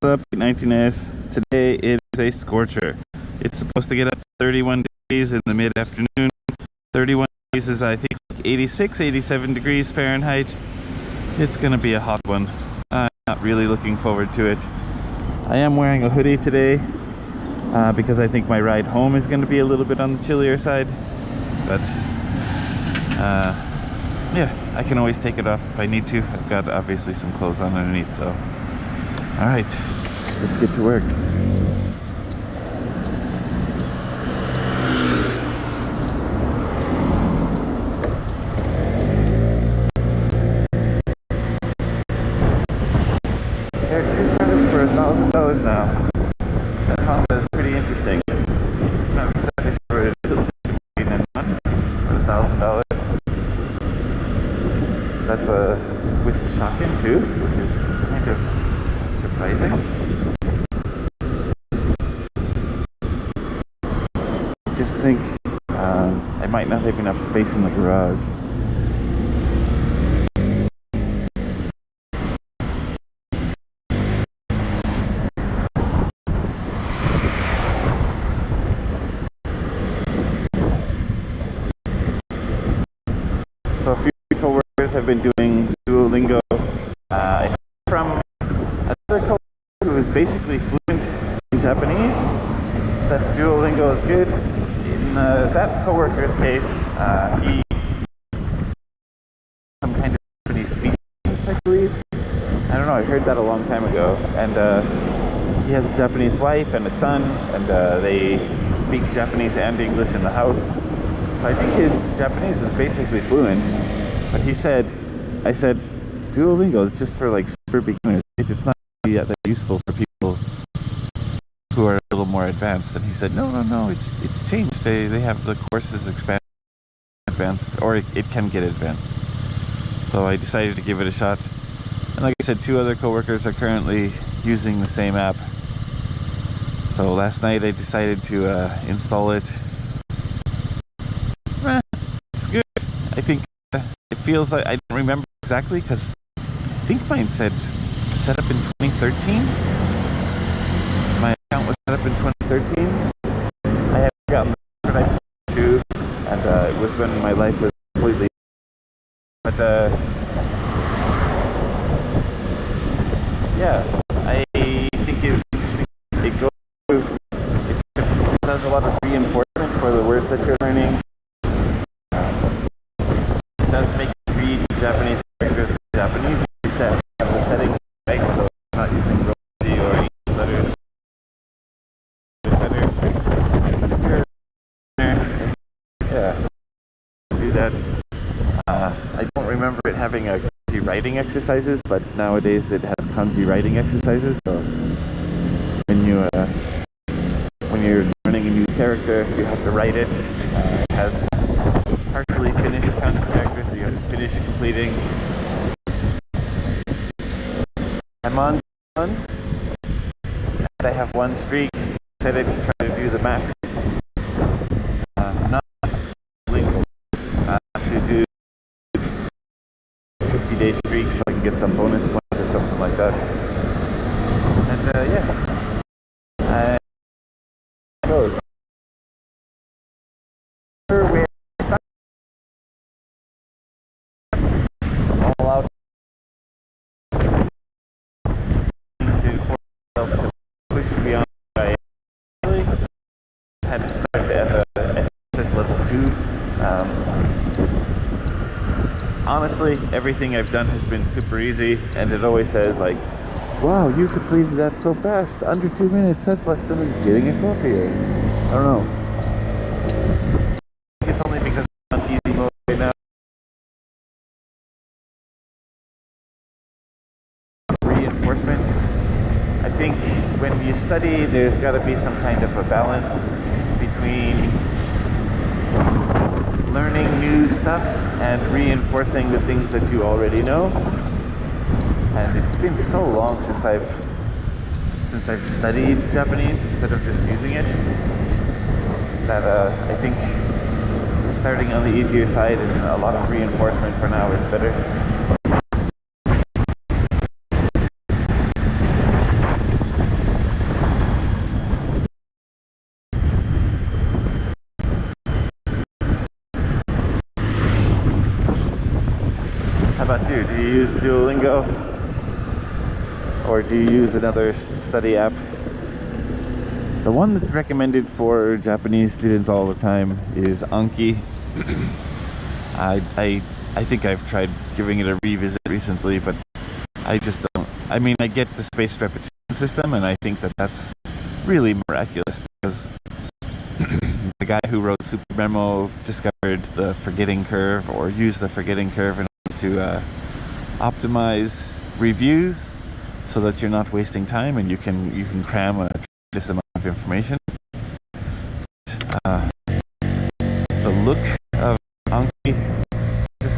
What's up, 19S? Today it is a scorcher. It's supposed to get up to 31 degrees in the mid-afternoon. 31 degrees is, I think, like 86, 87 degrees Fahrenheit. It's gonna be a hot one. I'm not really looking forward to it. I am wearing a hoodie today because I think my ride home is gonna be a little bit on the chillier side. But yeah, I can always take it off if I need to. I've got obviously some clothes on underneath, so. All right, let's get to work. There are two cars for $1,000 now. That Honda is pretty interesting. Not exactly sure it is. And one for $1,000. That's with the shotgun too, which is kind of surprising. I just think I might not have enough space in the garage. So a few coworkers have been doing Duolingo. I heard from another coworker who is basically fluent in Japanese that Duolingo is good. In that coworker's case, he some kind of Japanese speech, I believe. I don't know. I heard that a long time ago, and he has a Japanese wife and a son, and they speak Japanese and English in the house. So I think his Japanese is basically fluent. But he said, I said, Duolingo is just for like super beginners. It's not really that useful for people who are a little more advanced. And he said, no, it's changed. They have the courses expand advanced, or it can get advanced. So I decided to give it a shot. And like I said, two other coworkers are currently using the same app. So last night I decided to install it. It's good. I think it feels like, I don't remember exactly because I think mine said set up in 2013. My account was set up in 2013. I haven't gotten the overnight too, and it was when my life was completely. But yeah, I think it was interesting. It goes through. It does a lot of reinforcement for the words that you're learning. It does make you read Japanese characters in Japanese. You set the settings right, so I'm not using Rosie or English letters. Better. But if you're yeah, do that. I don't remember it having a kanji writing exercises, but nowadays it has kanji writing exercises. So when you're learning a new character, you have to write it. It has partially finished kanji characters, so you have to finish completing. I'm on one, and I have one streak. Set it to try to do the max. Not legal. To do 50-day streak so I can get some bonus points or something like that. And yeah, it goes. Where stop. All out to force myself to push beyond what I actually had to start at level 2. Honestly, everything I've done has been super easy, and it always says like, wow, you completed that so fast, under 2 minutes. That's less than getting a coffee. I don't know. It's only because I'm on easy mode right now. Reinforcement. I think when you study, there's got to be some kind of a balance between learning new stuff and reinforcing the things that you already know. And it's been so long since I've studied Japanese instead of just using it that I think starting on the easier side and a lot of reinforcement for now is better. How about you? Do you use Duolingo? Or do you use another study app? The one that's recommended for Japanese students all the time is Anki. I think I've tried giving it a revisit recently, but I just don't. I mean, I get the spaced repetition system, and I think that that's really miraculous because the guy who wrote Super Memo discovered the forgetting curve, or used the forgetting curve in order to optimize reviews so that you're not wasting time and you can cram a tremendous amount of information. The look of Anki just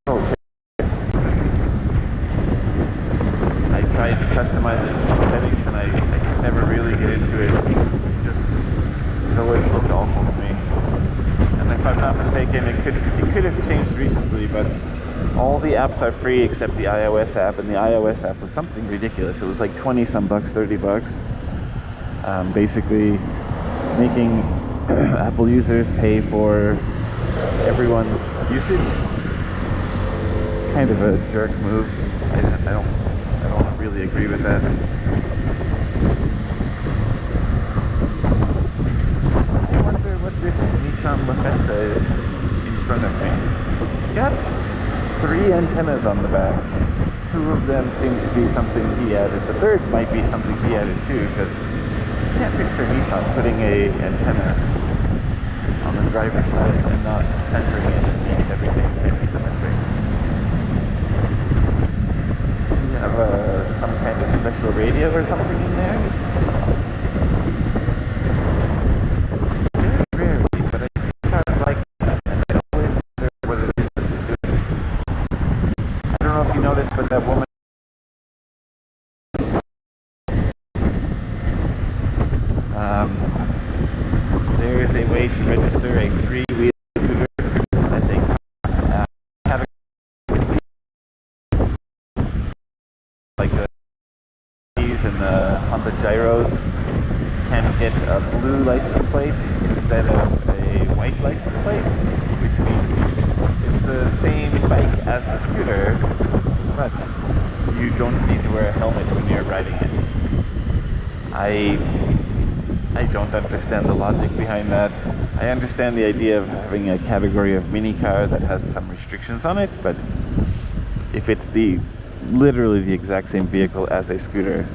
so I tried to customize it in some settings and I could never really get into it. It always looked awful to me. And if I'm not mistaken, it could have changed recently, but all the apps are free except the iOS app, and the iOS app was something ridiculous. It was like 20 some bucks, 30 bucks. Basically making Apple users pay for everyone's usage. Kind of a jerk move. I don't really agree with that. I wonder what this Nissan Mafesta is in front of me. It's got 3 antennas on the back. 2 of them seem to be something he added. The third might be something he added too, because I can't picture Nissan putting a antenna on the driver's side and not centering it to make everything kind of symmetric. Does he have some kind of special radio or something in there? Very rarely, but I see cars like that, and I always wonder what it is that they're doing. I don't know if you noticed, but that woman there is a way to register a 3-wheel scooter as a car. Having like the keys and on the gyros can get a blue license plate instead of a white license plate, which means it's the same bike as the scooter, but you don't need to wear a helmet when you're riding it. I don't understand the logic behind that. I understand the idea of having a category of mini car that has some restrictions on it, but if it's literally the exact same vehicle as a scooter,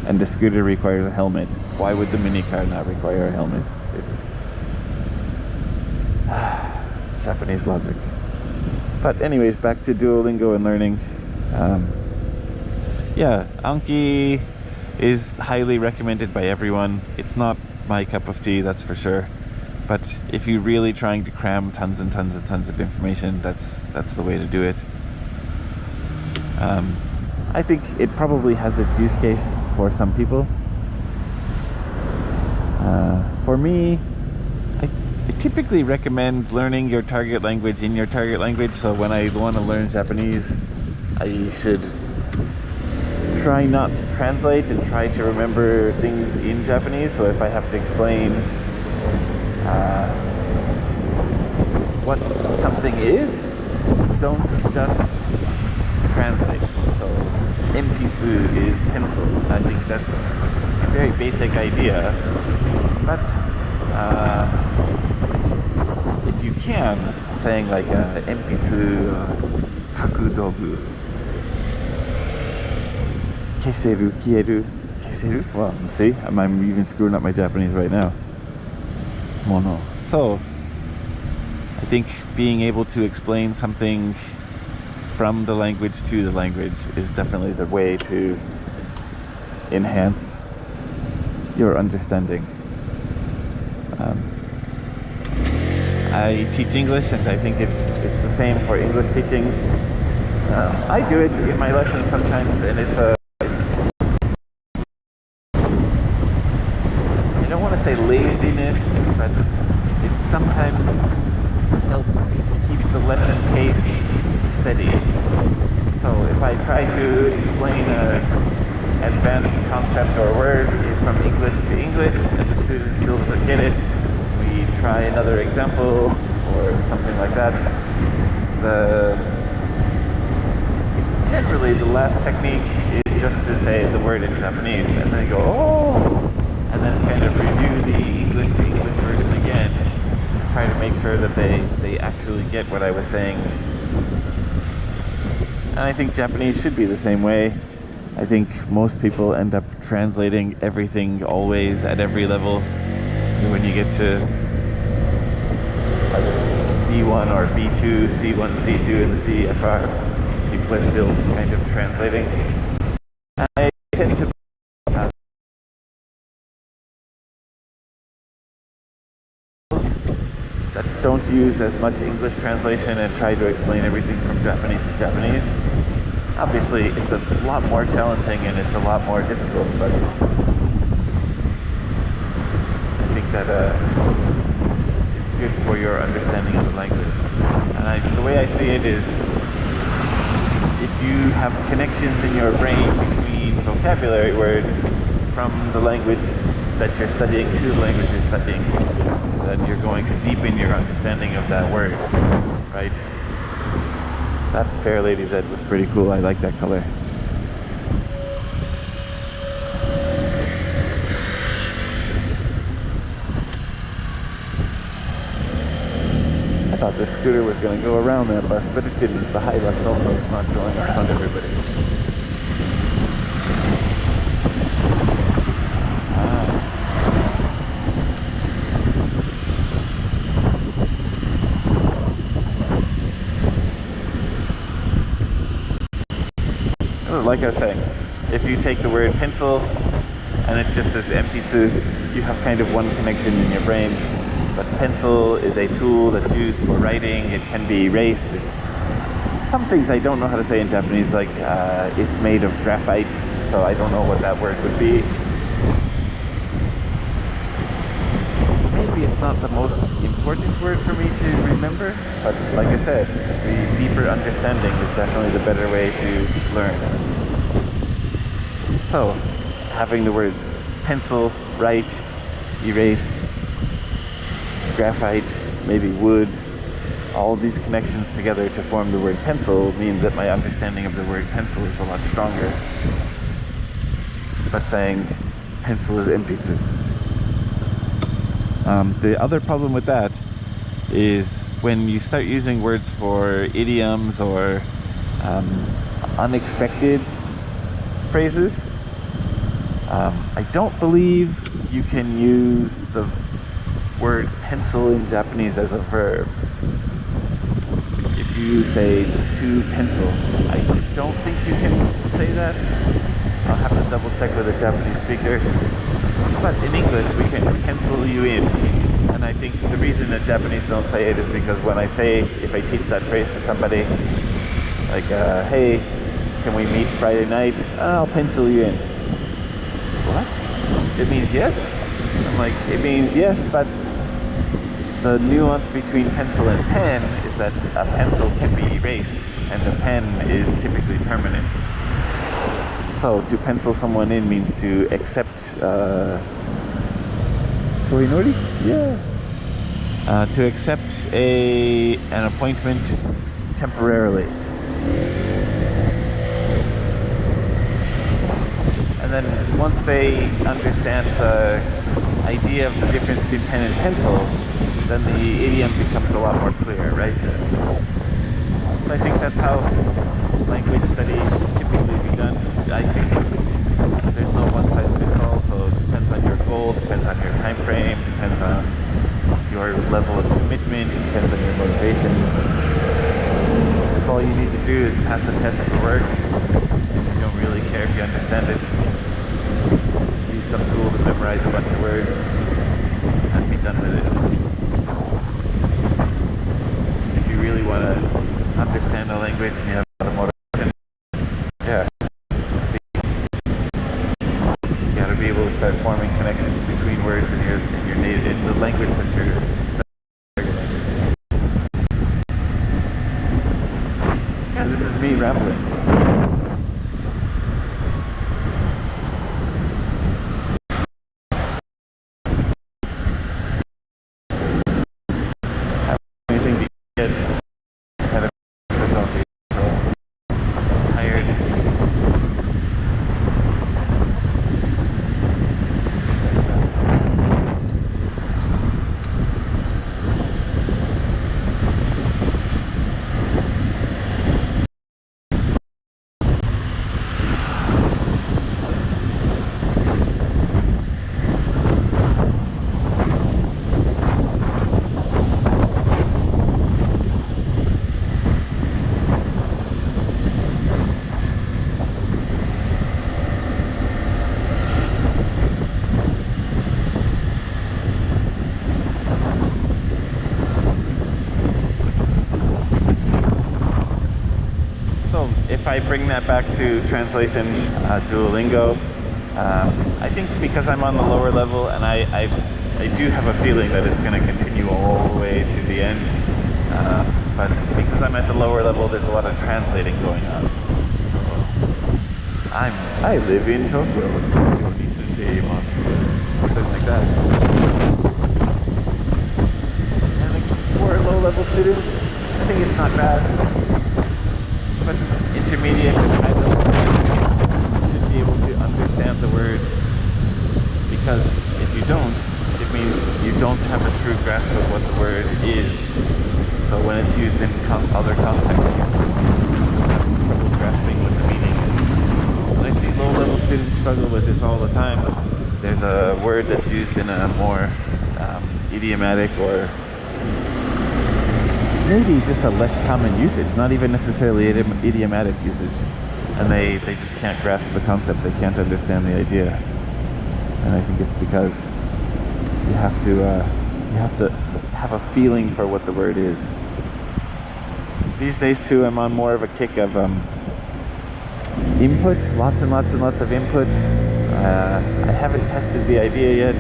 and the scooter requires a helmet, why would the mini car not require a helmet? It's Japanese logic. But anyways, back to Duolingo and learning. Yeah, Anki is highly recommended by everyone. It's not my cup of tea, that's for sure. But if you're really trying to cram tons and tons and tons of information, that's the way to do it. I think it probably has its use case for some people. For me, I typically recommend learning your target language in your target language. So when I want to learn Japanese, I should try not to translate and try to remember things in Japanese. So if I have to explain what something is, don't just translate. So enpitsu is pencil. I think that's a very basic idea, but if you can, saying like enpitsu kakudogu, keseru, kieru, keseru. Well, see, I'm even screwing up my Japanese right now. Mono. So, I think being able to explain something from the language to the language is definitely the way to enhance your understanding. I teach English, and I think it's the same for English teaching. I do it in my lessons sometimes, and I don't want to say laziness, but it sometimes helps keep the lesson pace steady. So if I try to explain an advanced concept or word from English to English and the student still doesn't get it, we try another example or something like that. the generally the last technique is just to say the word in Japanese and then go, oh, and then kind of review the English to English version again and try to make sure that they actually get what I was saying. And I think Japanese should be the same way. I think most people end up translating everything always at every level. When you get to B1 or B2, C1, C2, and the CFR, people are still kind of translating. I tend to that don't use as much English translation and try to explain everything from Japanese to Japanese. Obviously, it's a lot more challenging and it's a lot more difficult, but I think that it's good for your understanding of the language. And the way I see it is, if you have connections in your brain between vocabulary words from the language that you're studying to the language you're studying, then you're going to deepen your understanding of that word, right? That Fair Lady Z was pretty cool. I like that color. I thought the scooter was going to go around that bus, but it didn't. The Hilux also is not going around everybody. Like I was saying, if you take the word pencil and it just says empitsu, you have kind of one connection in your brain. But pencil is a tool that's used for writing. It can be erased. Some things I don't know how to say in Japanese, like it's made of graphite, so I don't know what that word would be. Maybe it's not the most important word for me to remember, but like I said, the deeper understanding is definitely the better way to learn. So, having the word pencil, write, erase, graphite, maybe wood, all these connections together to form the word pencil mean that my understanding of the word pencil is a lot stronger. But saying pencil is empitsu. The other problem with that is when you start using words for idioms or unexpected phrases, I don't believe you can use the word pencil in Japanese as a verb. If you say to pencil, I don't think you can say that. I'll have to double check with a Japanese speaker. But in English, we can pencil you in. And I think the reason that Japanese don't say it is because when I say, if I teach that phrase to somebody, like, hey, can we meet Friday night? I'll pencil you in. What? It means yes? I'm like, it means yes, but the nuance between pencil and pen is that a pencil can be erased and a pen is typically permanent. So to pencil someone in means to accept Torinori? Yeah. To accept an appointment temporarily. And then once they understand the idea of the difference between pen and pencil, then the idiom becomes a lot more clear, right? So I think that's how language study should typically be done. I think there's no one-size-fits-all, so it depends on your goal, depends on your time frame, depends on your level of commitment, depends on your motivation. If all you need to do is pass a test for work, and you don't really care if you understand it, use some tool to memorize a bunch of words, and be done with it. If you really want to understand a language and you have a lot of motivation, yeah, you got to be able to start forming connections between words in your native, in the language that you're studying. Yeah, this is me rambling. if I bring that back to translation, Duolingo, I think because I'm on the lower level, and I do have a feeling that it's going to continue all the way to the end. But because I'm at the lower level, there's a lot of translating going on. So I live in Tokyo. Tokyo ni sundeimasu. Something like that. And like, for low-level students, I think it's not bad. But intermediate and high-level students should be able to understand the word, because if you don't, it means you don't have a true grasp of what the word is. So when it's used in other contexts, you have trouble grasping what the meaning is. And I see low-level students struggle with this all the time. There's a word that's used in a more idiomatic, or maybe just a less common usage, not even necessarily idiomatic usage, and they just can't grasp the concept, they can't understand the idea. And I think it's because you have to have a feeling for what the word is. These days too, I'm on more of a kick of input, lots and lots and lots of input. I haven't tested the idea yet,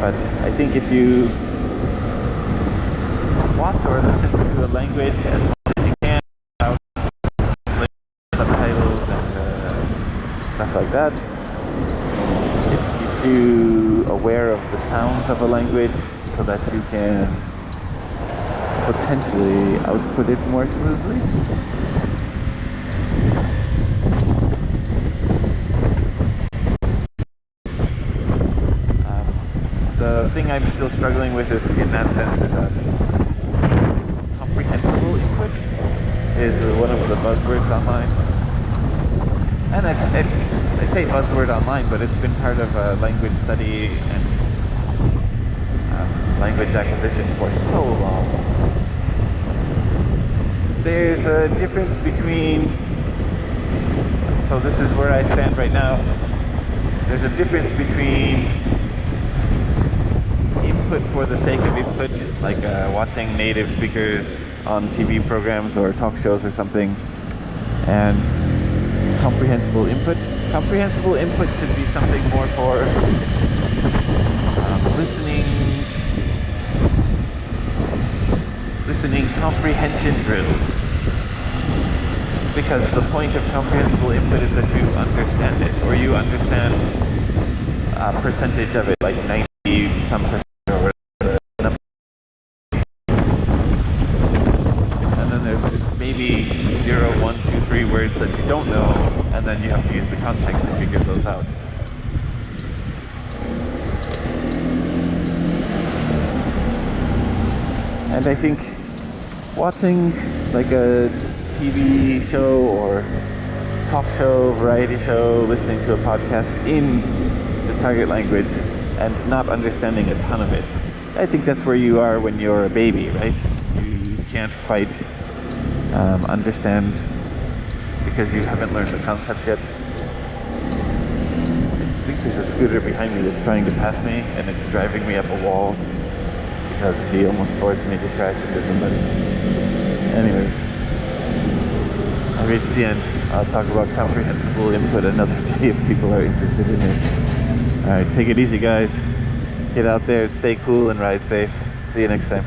but I think if you watch or listen to a language as much as you can, without subtitles and stuff like that, it gets you aware of the sounds of a language so that you can potentially output it more smoothly. The thing I'm still struggling with is, in that sense, is comprehensible input is one of the buzzwords online. And I say buzzword online, but it's been part of language study and language acquisition for so long. There's a difference between, so this is where I stand right now, there's a difference between input for the sake of input, like watching native speakers on TV programs or talk shows or something, and comprehensible input. Comprehensible input should be something more for listening comprehension drills, because the point of comprehensible input is that you understand it, or you understand a percentage of it, like 90 some percent or whatever. And then there's just maybe 0, 1, 2, 3 words that you don't know, and then you have to use the context to figure those out. And I think watching like a TV show or talk show, variety show, listening to a podcast in the target language and not understanding a ton of it, I think that's where you are when you're a baby, right? You can't quite understand because you haven't learned the concepts yet. I think there's a scooter behind me that's trying to pass me, and it's driving me up a wall because he almost forced me to crash into somebody. Anyways, I reached the end. I'll talk about comprehensible input another day if people are interested in it. Alright, take it easy guys. Get out there, stay cool, and ride safe. See you next time.